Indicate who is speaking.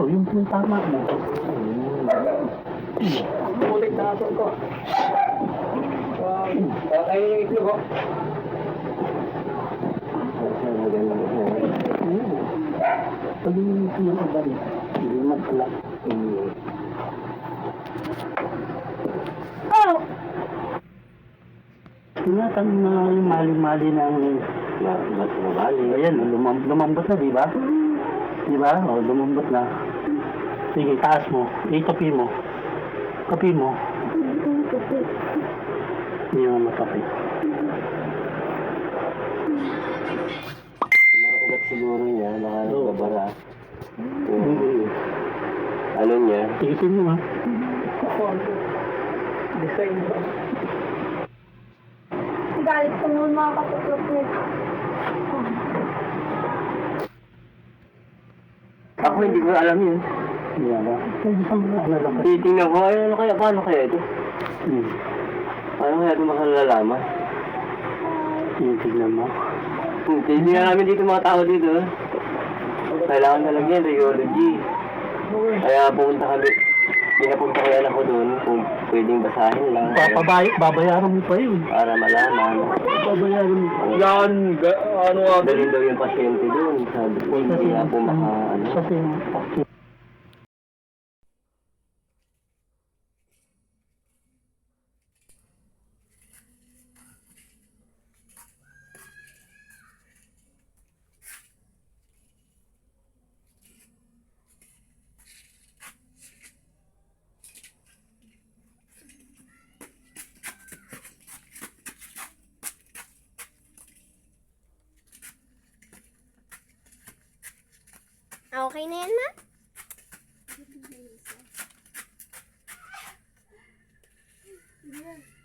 Speaker 1: Yung pong tama mo. Ulit na ako ko. Kaya yung itlog ko. Pag yung iba rin, hindi magkulak. Tinatang na yung mali-mali ng mali. Ayan, lumambot na, di ba? Di ba? O, lumambot na. Sige, taas mo. Kapi mo. Kapi mo. Hindi mo makapi.
Speaker 2: Mga ugat siguro niya, baka nagbabara. Ano niya?
Speaker 1: Tigitin mo, ha?
Speaker 3: Design ba? Galit ko naman mga katuklop nito.
Speaker 2: Ako hindi ko alam yun.
Speaker 1: Hindi ba? Hindi sa mga ano lang.
Speaker 2: Titingnan ko, ano kaya, paano kaya ito? Paano kaya ito makalalaman?
Speaker 1: Tinitignan mo.
Speaker 2: Titingnan namin dito mga tao dito. Kailangan talaga yan, radiology. Kaya pinapunta ko yan ako doon kung pwedeng basahin lang.
Speaker 1: Babayaran mo pa yun.
Speaker 2: Para malaman.
Speaker 1: Babayaran mo pa.
Speaker 4: Yan, ano nga.
Speaker 2: Dalhin daw yung pasyente doon. Sabi ko, hindi nga po
Speaker 1: Kasi
Speaker 3: Okay na yan, ma?
Speaker 5: Yeah.